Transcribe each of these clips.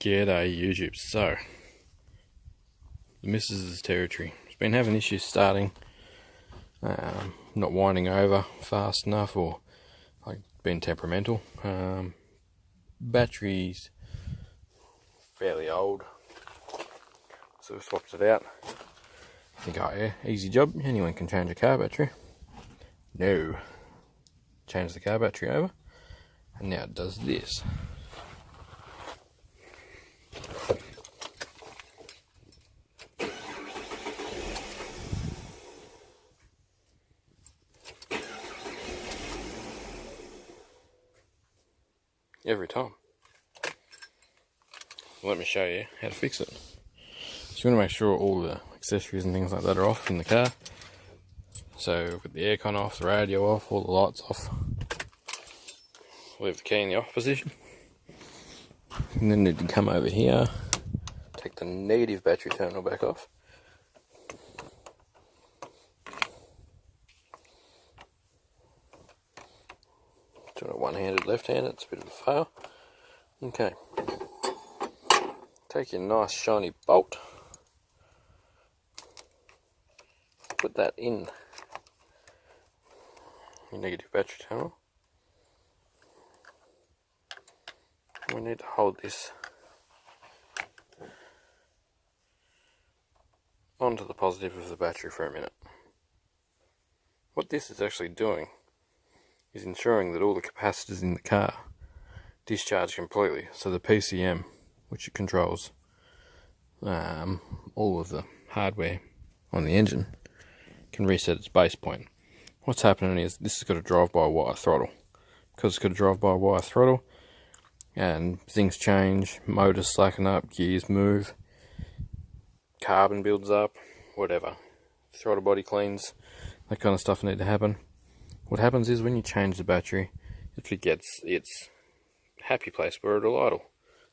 G'day YouTube. So, the missus's territory. It's been having issues starting, not winding over fast enough, or like being temperamental. Battery's fairly old, so we swapped it out. You think, oh yeah, easy job, anyone can change a car battery. No. Change the car battery over, and now it does this. Every time. Let me show you how to fix it. So you want to make sure all the accessories and things like that are off in the car. So with the aircon off, the radio off, all the lights off. Leave the key in the off position. And then need to come over here, take the negative battery terminal back off. Doing it one-handed, left-handed, it's a bit of a fail. Okay. Take your nice shiny bolt. Put that in your negative battery terminal. We need to hold this onto the positive of the battery for a minute. What this is actually doing is ensuring that all the capacitors in the car discharge completely, so the PCM, which it controls all of the hardware on the engine, can reset its base point. What's happening is this has got a drive-by-wire throttle. Because it's got a drive-by-wire throttle, and things change, motors slacken up, gears move, carbon builds up, whatever. Throttle body cleans, that kind of stuff need to happen. What happens is when you change the battery, it gets its happy place where it'll idle.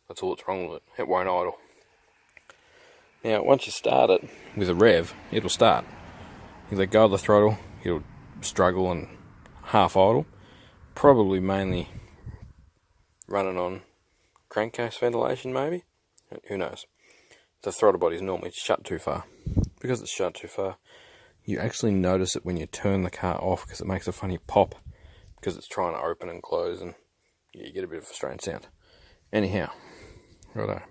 That's all that's wrong with it. It won't idle. Now, once you start it with a rev, it'll start. You let go of the throttle, it'll struggle and half idle. Probably mainly running on crankcase ventilation, maybe. Who knows? The throttle body's normally shut too far. Because it's shut too far, you actually notice it when you turn the car off, because it makes a funny pop because it's trying to open and close, and you get a bit of a strange sound. Anyhow, righto.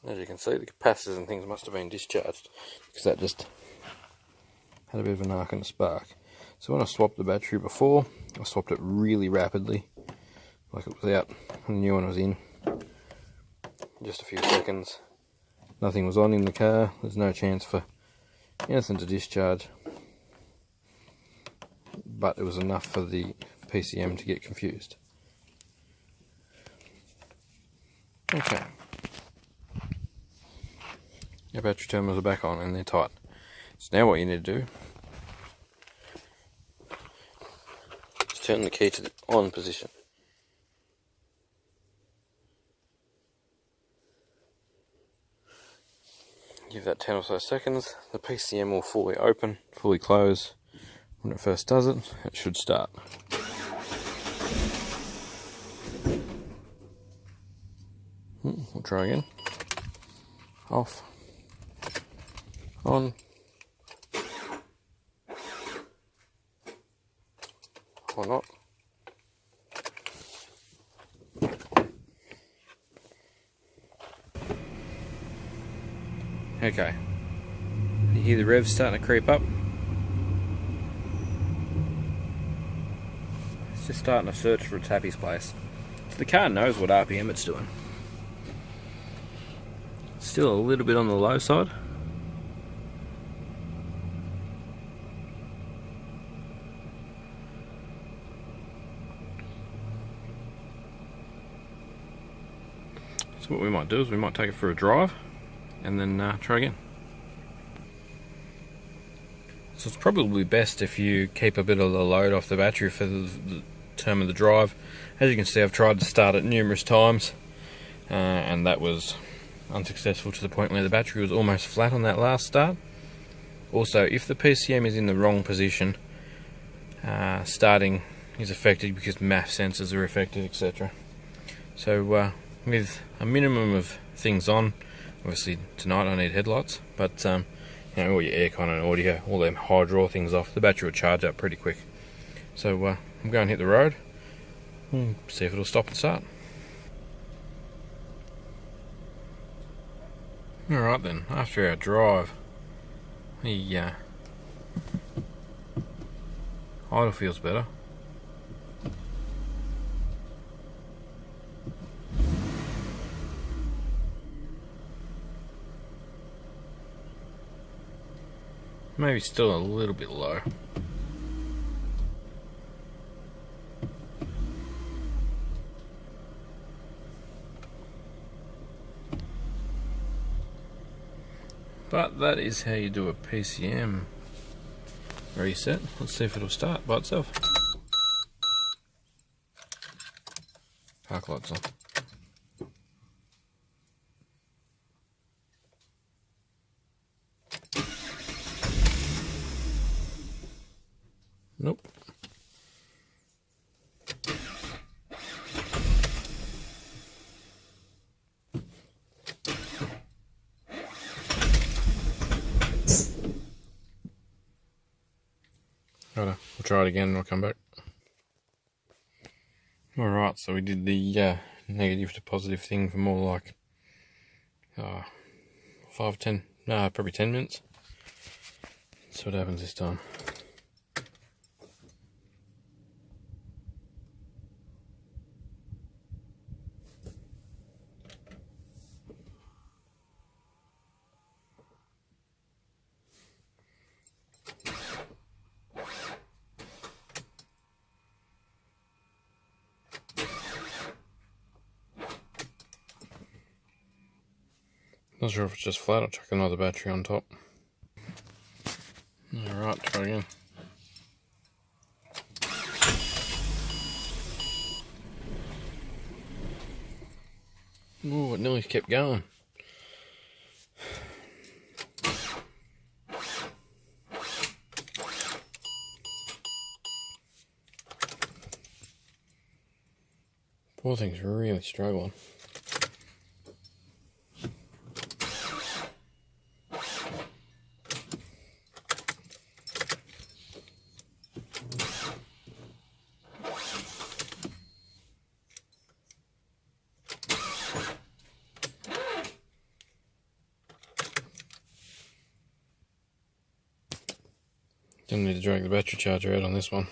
As you can see, the capacitors and things must have been discharged, because that just had a bit of an arc and a spark. So when I swapped the battery before, I swapped it really rapidly, like it was out and the new one was in. Just a few seconds. Nothing was on in the car. There's no chance for anything to discharge. But it was enough for the PCM to get confused. Okay. Your battery terminals are back on and they're tight. So now what you need to do is turn the key to the on position. Give that 10 or so seconds, the PCM will fully open, fully close. When it first does it, it should start. We'll try again. Off. On. Or not. Okay, you hear the revs starting to creep up. It's just starting to search for its happiest place. So the car knows what RPM it's doing. Still a little bit on the low side. So what we might do is we might take it for a drive and then try again. So it's probably best if you keep a bit of the load off the battery for the term of the drive. As you can see, I've tried to start it numerous times and that was unsuccessful to the point where the battery was almost flat on that last start. Also, if the PCM is in the wrong position, starting is affected because MAF sensors are affected, etc. So with a minimum of things on, obviously tonight I need headlights, but you know, all your aircon and audio, all them high draw things off, the battery will charge up pretty quick. So I'm going to hit the road, see if it'll stop and start. Alright then, after our drive, the idle feels better. Maybe still a little bit low. But that is how you do a PCM reset. Let's see if it'll start by itself. Park lights on. Nope. Righto, we'll try it again and I'll come back. Alright, so we did the negative to positive thing for more like 5, 10, no, probably 10 minutes. See what happens this time. Not sure if it's just flat, I'll chuck another battery on top. Alright, try again. Oh, it nearly kept going. Poor thing's really struggling. Didn't need to drag the battery charger out on this one.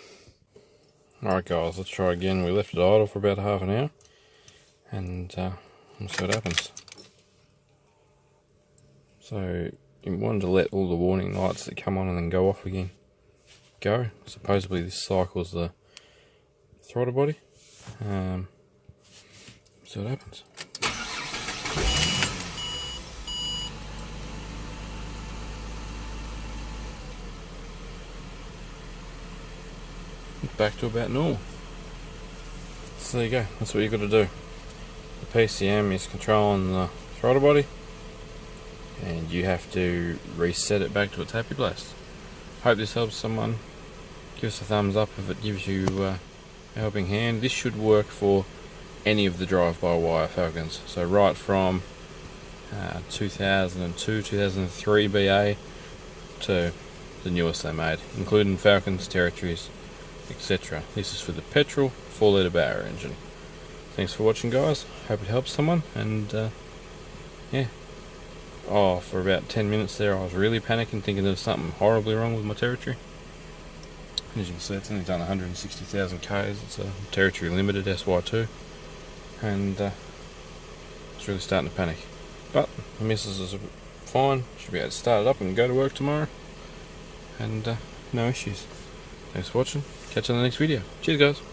Alright guys, let's try again. We left it idle for about half an hour and we'll see what happens. So you wanted to let all the warning lights that come on and then go off again go. Supposedly this cycles the throttle body. See what happens. Back to about normal. So there you go, that's what you've got to do. The PCM is controlling the throttle body and you have to reset it back to its happy place. Hope this helps someone. Give us a thumbs up if it gives you a helping hand. This should work for any of the drive-by-wire Falcons. So right from 2002, 2003 BA to the newest they made, including Falcons, Territories, etc. This is for the petrol 4-litre Barra engine. Thanks for watching guys, hope it helps someone, and yeah. Oh, for about 10 minutes there I was really panicking, thinking there was something horribly wrong with my Territory. As you can see, it's only done 160,000 Ks, it's a Territory Limited SY2, and it's really starting to panic. But the missus is fine, should be able to start it up and go to work tomorrow, and no issues. Thanks for watching. Catch you on the next video. Cheers guys.